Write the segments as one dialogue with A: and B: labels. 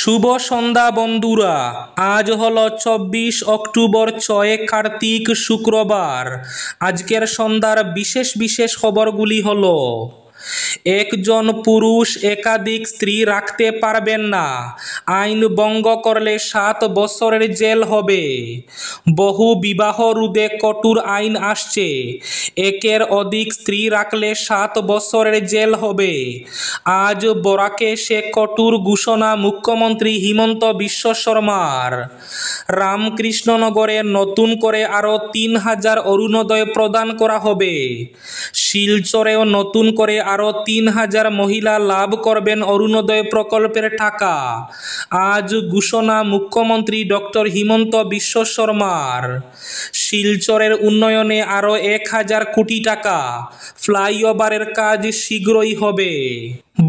A: শুভ সন্ধ্যা বন্ধুরা। আজ হলো 24 অক্টোবর, 6 কার্তিক, শুক্রবার। আজকের সন্ধ্যার বিশেষ বিশেষ খবরগুলি হলো: একজন পুরুষ একাধিক স্ত্রী রাখতে পারবেন না, আইন ভঙ্গ করলে 7 বছরের জেল হবে। বহু বিবাহ রোধে কঠোর আইন আসছে, একের অধিক স্ত্রী রাখলে 7 বছরের জেল হবে। আজ বরাকে সে কঠোর ঘোষণা মুখ্যমন্ত্রী হিমন্ত বিশ্ব শর্মার। রামকৃষ্ণনগরে নতুন করে আরও 3000 অরুণোদয় প্রদান করা হবে। শিলচরেও নতুন করে আরও 3000 মহিলা লাভ করবেন অরুণোদয় প্রকল্পের টাকা। আজ ঘোষণা মুখ্যমন্ত্রী ডক্টর হিমন্ত বিশ্ব শর্মার। শিলচরের উন্নয়নে আরও 1000 কোটি টাকা, ফ্লাইওভারের কাজ শীঘ্রই হবে।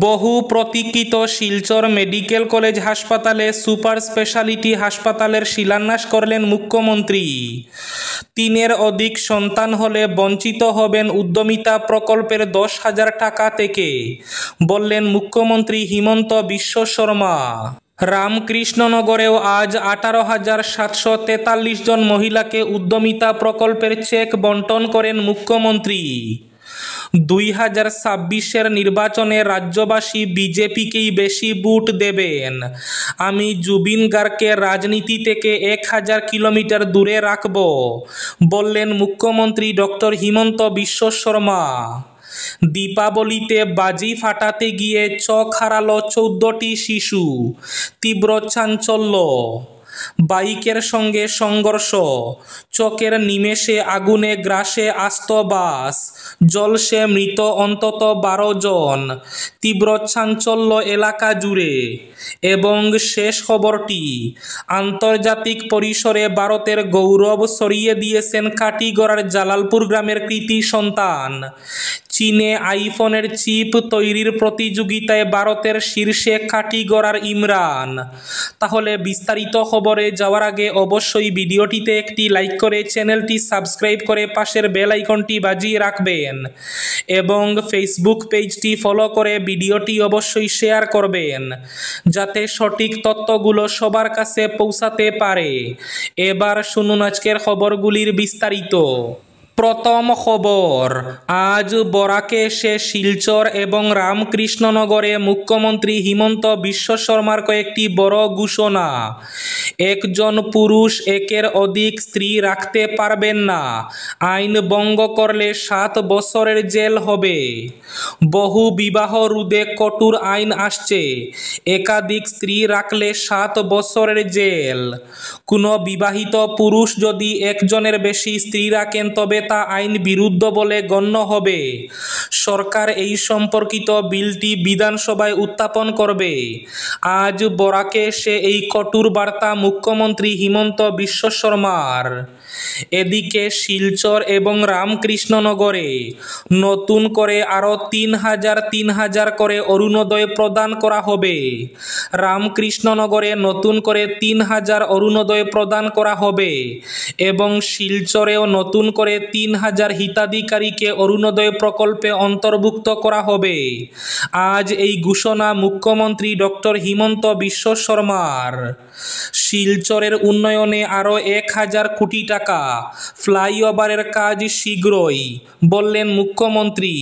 A: বহু প্রতীক্ষিত শিলচর মেডিকেল কলেজ হাসপাতালে সুপার স্পেশালিটি হাসপাতালের শিলান্যাস করলেন মুখ্যমন্ত্রী। 3-এর অধিক সন্তান হলে বঞ্চিত হবেন উদ্যমিতা প্রকল্পের 10,000 টাকা থেকে, বললেন মুখ্যমন্ত্রী হিমন্ত বিশ্ব শর্মা। রামকৃষ্ণনগরেও আজ 18,743 জন মহিলাকে উদ্যমিতা প্রকল্পের চেক বন্টন করেন মুখ্যমন্ত্রী। 2026-এর নির্বাচনে রাজ্যবাসী বিজেপিকেই বেশি ভোট দেবেন। আমি জুবিন গার্গকে রাজনীতি থেকে 1000 কিলোমিটার দূরে রাখব, বললেন মুখ্যমন্ত্রী ডক্টর হিমন্ত বিশ্ব শর্মা। দীপাবলিতে বাজি ফাটাতে গিয়ে চোখ হারালো 14টি শিশু, তীব্র চাঞ্চল্য। বাইকের সঙ্গে সংঘর্ষ, চোখের নিমেষে আগুনে গ্রাসে আস্ত বাস, জ্বলছে মৃত অন্তত 12 জন, তীব্র চাঞ্চল্য এলাকা জুড়ে। এবং শেষ খবরটি, আন্তর্জাতিক পরিসরে ভারতের গৌরব ছড়িয়ে দিয়েছেন কাটিগড়ার জালালপুর গ্রামের কৃতি সন্তান। চীনে আইফোনের চিপ তৈরির প্রতিযোগিতায় ভারতের শীর্ষে কাটিগড়ার ইমরান। তাহলে বিস্তারিত খবরে যাওয়ার আগে অবশ্যই ভিডিওটিতে একটি লাইক করে চ্যানেলটি সাবস্ক্রাইব করে পাশের বেল আইকনটি বাজিয়ে রাখবেন এবং ফেসবুক পেজটি ফলো করে ভিডিওটি অবশ্যই শেয়ার করবেন, যাতে সঠিক তথ্যগুলো সবার কাছে পৌঁছাতে পারে। এবার শুনুন আজকের খবরগুলির বিস্তারিত। প্রথম খবর, আজ বরাকে এসে শিলচর এবং রামকৃষ্ণনগরে মুখ্যমন্ত্রী হিমন্ত বিশ্ব শর্মার কয়েকটি বড় ঘোষণা। একজন পুরুষ একের অধিক স্ত্রী রাখতে পারবেন না, আইন ভঙ্গ করলে 7 বছরের জেল হবে। বহু বিবাহ রোধে কঠোর আইন আসছে, একাধিক স্ত্রী রাখলে 7 বছরের জেল। কোনো বিবাহিত পুরুষ যদি একজনের বেশি স্ত্রী রাখেন তবে তা আইন বিরুদ্ধ বলে গণ্য হবে। সরকার এই সম্পর্কিত বিলটি বিধানসভায় উত্থাপন করবে। আজ বরাকে এসে এই কঠোর বার্তা মুখ্যমন্ত্রী হিমন্ত বিশ্ব শর্মার। এদিকে শিলচর এবং রামকৃষ্ণনগরে নতুন করে আরও 3000 করে অরুণোদয় প্রদান করা হবে। রামকৃষ্ণনগরে নতুন করে 3000 অরুণোদয় প্রদান করা হবে এবং শিলচরেও নতুন করে 3000 হিতাধিকারীকে অরুণোদয় প্রকল্পে অন্তর্ভুক্ত করা হবে। আজ এই ঘোষণা মুখ্যমন্ত্রী ডক্টর হিমন্ত বিশ্ব শর্মার। শিলচরের উন্নয়নে আরও 1000 কোটি টাকা, ফ্লাইওভারের কাজ শীঘ্রই, বললেন মুখ্যমন্ত্রী।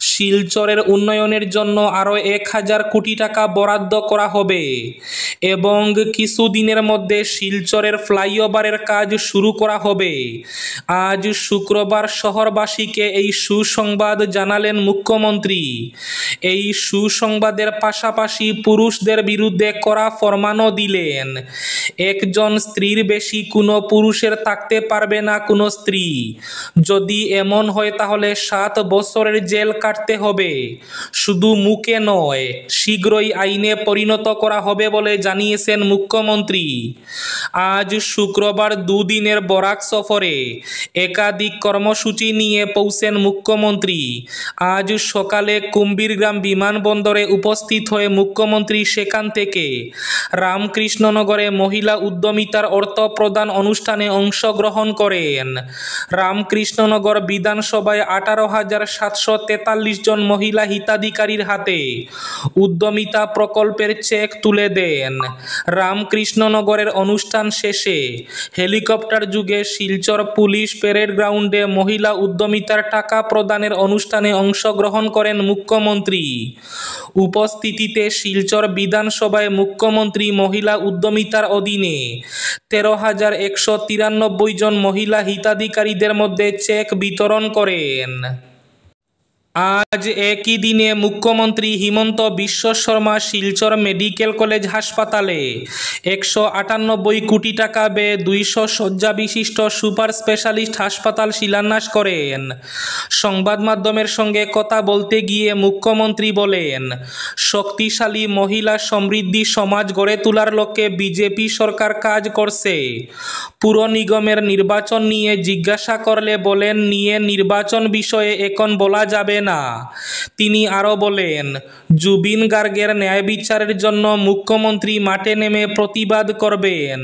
A: শিলচরের উন্নয়নের জন্য আরও 1000 কোটি টাকা বরাদ্দ করা হবে এবং কিছুদিনের মধ্যে শিলচরের ফ্লাইওভারের কাজ শুরু করা হবে। আজ শুক্রবার শহরবাসীকে এই সুসংবাদ জানালেন মুখ্যমন্ত্রী। এই সুসংবাদের পাশাপাশি পুরুষদের বিরুদ্ধে কড়া ফরমানও দিলেন। একজন স্ত্রীর বেশি কোনো পুরুষের থাকতে পারবে না কোনো স্ত্রী। যদি এমন হয় তাহলে 7 বছরের জেল কাটতে হবে। শুধু মুখে নয়, শীঘ্রই আইনে পরিণত করা হবে বলে জানিয়েছেন মুখ্যমন্ত্রী। আজ শুক্রবার দুদিনের বরাক সফরে একাধিক কর্মসূচি নিয়ে পৌঁছেন মুখ্যমন্ত্রী। আজ সকালে কুম্ভীরগ্রাম বিমানবন্দরে উপস্থিত হয়ে মুখ্যমন্ত্রী সেখান থেকে রামকৃষ্ণনগরে মহিলা উদ্যমিতার অর্থ প্রদান অনুষ্ঠানে অংশগ্রহণ করেন। রামকৃষ্ণনগর বিধানসভায় 18,743 জন মহিলা হিতাধিকারীর হাতে উদ্যমিতা প্রকল্পের চেক তুলে দেন। রামকৃষ্ণনগরের অনুষ্ঠান শেষে হেলিকপ্টার যুগে শিলচর পুলিশ প্যারেড গ্রাউন্ডে মহিলা উদ্যমিতার টাকা প্রদানের অনুষ্ঠানে অংশগ্রহণ করেন মুখ্যমন্ত্রী। উপস্থিতিতে শিলচর বিধানসভায় মুখ্যমন্ত্রী মহিলা উদ্যমিতার অধীনে 13,193 জন মহিলা হিতাধিকারীদের মধ্যে চেক বিতরণ করেন। আজ একই দিনে মুখ্যমন্ত্রী হিমন্ত বিশ্ব শর্মা শিলচর মেডিকেল কলেজ হাসপাতালে 198 কোটি টাকা ব্যয়ে 200 শয্যা বিশিষ্ট সুপার স্পেশালিস্ট হাসপাতাল শিলান্যাস করেন। সংবাদ মাধ্যমের সঙ্গে কথা বলতে গিয়ে মুখ্যমন্ত্রী বলেন, শক্তিশালী মহিলা সমৃদ্ধি সমাজ গড়ে তোলার লক্ষ্যে বিজেপি সরকার কাজ করছে। পুর নিগমের নির্বাচন নিয়ে জিজ্ঞাসা করলে বলেন নিয়ে নির্বাচন বিষয়ে এখন বলা যাবে না। তিনি আরও বলেন, জুবিন গার্গের ন্যায় বিচারের জন্য মুখ্যমন্ত্রী মাঠে নেমে প্রতিবাদ করবেন।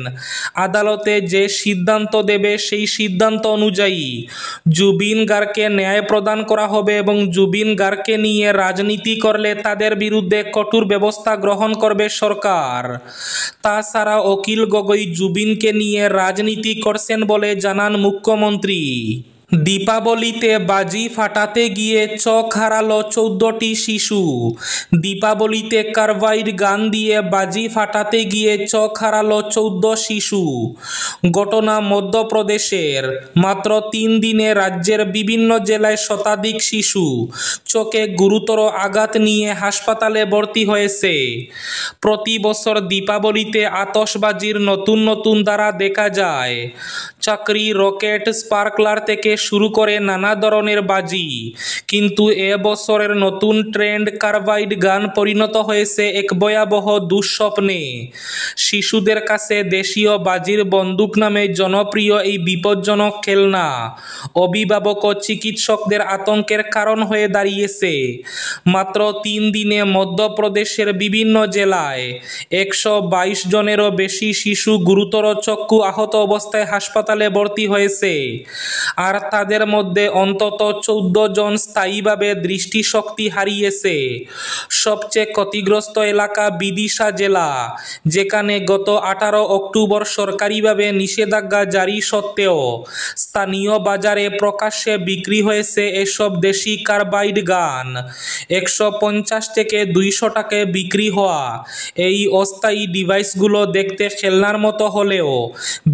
A: আদালতে যে সিদ্ধান্ত দেবে সেই সিদ্ধান্ত অনুযায়ী জুবিন গার্গকে ন্যায় প্রদান করা হবে এবং জুবিন গার্গকে নিয়ে রাজনীতি করলে তাদের বিরুদ্ধে কঠোর ব্যবস্থা গ্রহণ করবে সরকার। তাছাড়া অখিল গগৈ জুবিনকে নিয়ে রাজনীতি করছেন বলে জানান মুখ্যমন্ত্রী। দীপাবলিতে বাজি ফাটাতে গিয়ে চোখ হারালো 14টি শিশু। দীপাবলিতে কার্বাইড গান দিয়ে বাজি ফাটাতে গিয়ে চোখ হারালো 14 শিশু। ঘটনা মধ্যপ্রদেশের। মাত্র 3 দিনে রাজ্যের বিভিন্ন জেলায় শতাধিক শিশু চোখে গুরুতর আঘাত নিয়ে হাসপাতালে ভর্তি হয়েছে। প্রতি বছর দীপাবলিতে আতশবাজির নতুন নতুন ধারা দেখা যায়। চাকরি, রকেট, স্পার্কলার থেকে শুরু করে নানা ধরনের বাজি। কিন্তু এবছরের নতুন ট্রেন্ড কার্বাইড গান পরিণত হয়েছে এক ভয়াবহ দুঃস্বপ্নে। শিশুদের কাছে দেশীয় বাজির বন্দুক নামে জনপ্রিয় এই বিপজ্জনক খেলনা অভিভাবক ও চিকিৎসকদের আতঙ্কের কারণ হয়ে দাঁড়িয়েছে। মাত্র 3 দিনে মধ্যপ্রদেশের বিভিন্ন জেলায় 122 জনেরও বেশি শিশু গুরুতর চক্ষু আহত অবস্থায় হাসপাতালে ভর্তি হয়েছে। আর তাদের মধ্যে অন্তত 14 জন স্থায়ীভাবে দৃষ্টিশক্তি হারিয়েছে। সবচেয়ে ক্ষতিগ্রস্ত এলাকা বিদিশা জেলা, যেখানে গত 18 অক্টোবর সরকারিভাবে নিষেধাজ্ঞা জারি সত্ত্বেও স্থানীয় বাজারে প্রকাশ্যে বিক্রি হয়েছে এসব দেশি কার্বাইড গান। 150 থেকে 200 টাকায় বিক্রি হওয়া এই অস্থায়ী ডিভাইসগুলো দেখতে খেলনার মতো হলেও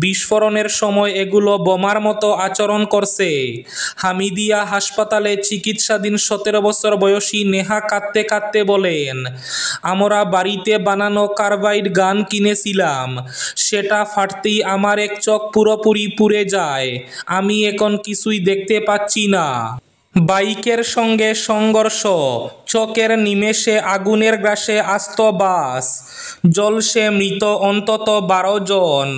A: বিস্ফোরণের সময় এগুলো বোমার মতো আচরণ করছে। হামিদিয়া হাসপাতালে চিকিৎসাধীন 17 বছর বয়সী নেহা কাঁদতে কাঁদতে বলেন, আমরা বাড়িতে বানানো কার্বাইড গান কিনেছিলাম, সেটা ফাটতেই আমার এক চোখ পুরোপুরি পুড়ে যায়। আমি এখন কিছুই দেখতে পাচ্ছি না। বাইকের সঙ্গে সংঘর্ষ, চোখের নিমেষে আগুনের গ্রাসে আস্ত বাস, জ্বলছে মৃত অন্তত 12 জন।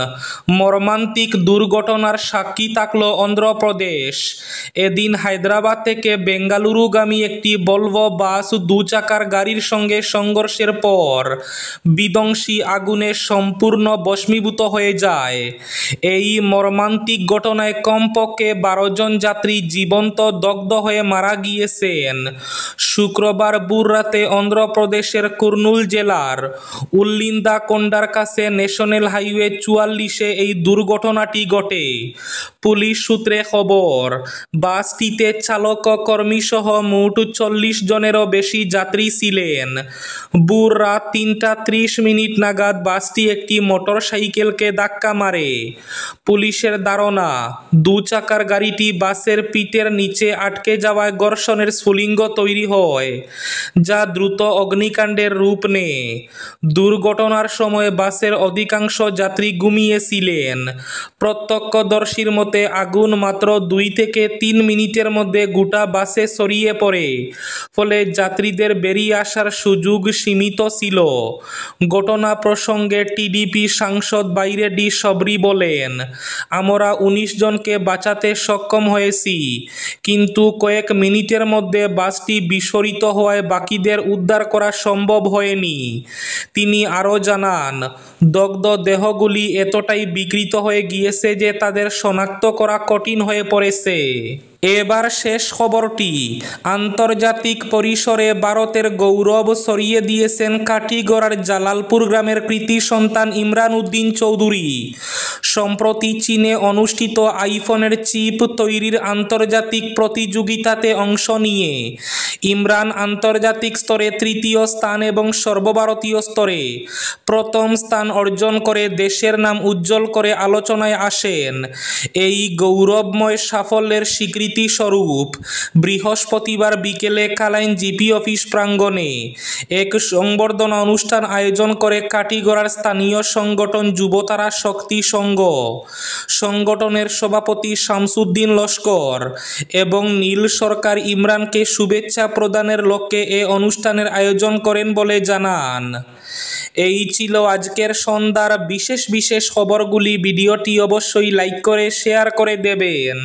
A: মর্মান্তিক দুর্ঘটনার সাক্ষী থাকল অন্ধ্রপ্রদেশ। এদিন হায়দ্রাবাদ থেকে বেঙ্গালুরুগামী একটি ভলভো বাস 2 চাকার গাড়ির সঙ্গে সংঘর্ষের পর বিধ্বংসী আগুনে সম্পূর্ণ ভস্মীভূত হয়ে যায়। এই মর্মান্তিক ঘটনায় কমপক্ষে 12 জন যাত্রী জীবন্ত দগ্ধ হয়ে মারা গিয়েছেন। শুক্রবার ভোররাতে অন্ধ্রপ্রদেশের কুর্নুল জেলার উল্লিন্দাকোন্ডার কাছে ন্যাশনাল হাইওয়ে 44-এ এই দুর্ঘটনাটি ঘটে। পুলিশ সূত্রে খবর, বাসটিতে চালক ও কর্মীসহ মোট 40 জনেরও বেশি যাত্রী ছিলেন। ভোর রাত 3:30 নাগাদ বাসটি একটি মোটরসাইকেলকে ধাক্কা মারে। পুলিশের ধারণা, 2 চাকার গাড়িটি বাসের পিঠের নিচে আটকে যাওয়ায় ঘর্ষণের স্ফুলিঙ্গ তৈরি হয়, যা দ্রুত অগ্নিকাণ্ডের রূপ নেয়। দুর্ঘটনার সময় বাসের অধিকাংশ যাত্রী ঘুমিয়েছিলেন। প্রত্যক্ষদর্শীর মতে আগুন মাত্র 2 থেকে 3 মিনিটের মধ্যে গোটা বাসে ছড়িয়ে পড়ে, ফলে যাত্রীদের বেরিয়ে আসার সুযোগ সীমিত ছিল। ঘটনা প্রসঙ্গে টিডিপি সাংসদ বাইরেডি সবরি বলেন, আমরা 19 জনকে বাঁচাতে সক্ষম হয়েছি, কিন্তু কয়েক মিনিটের মধ্যে বাসটি বিস্ফোরণ বিস্ফোরিত হওয়ায় বাকিদের উদ্ধার করা সম্ভব হয়নি। তিনি আরও জানান, দগ্ধ দেহগুলি এতটাই বিকৃত হয়ে গিয়েছে যে তাদের শনাক্ত করা কঠিন হয়ে পড়েছে। এবার শেষ খবরটি। আন্তর্জাতিক পরিসরে ভারতের গৌরব ছড়িয়ে দিয়েছেন কাঠিগড়ার জালালপুর গ্রামের কৃতি সন্তান ইমরান উদ্দিন চৌধুরী। সম্প্রতি চীনে অনুষ্ঠিত আইফোনের চিপ তৈরির আন্তর্জাতিক প্রতিযোগিতাতে অংশ নিয়ে ইমরান আন্তর্জাতিক স্তরে তৃতীয় স্থান এবং সর্বভারতীয় স্তরে প্রথম স্থান অর্জন করে দেশের নাম উজ্জ্বল করে আলোচনায় আসেন। এই গৌরবময় সাফল্যের স্বীকৃতি স্বরূপ বৃহস্পতিবার বিকেলে কালাইন জিপি অফিস প্রাঙ্গণে এক সংবর্ধনা অনুষ্ঠান আয়োজন করে কাঠিগড়ার স্থানীয় সংগঠন যুবতারা শক্তি সংঘ। সংগঠনের সভাপতি শামসুদ্দিন লস্কর এবং নীল সরকার ইমরানকে শুভেচ্ছা প্রদানের লক্ষ্যে এ অনুষ্ঠানের আয়োজন করেন বলে জানান। এই ছিল আজকের সন্ধ্যার বিশেষ খবরগুলি। ভিডিওটি অবশ্যই লাইক করে শেয়ার করে দেবেন।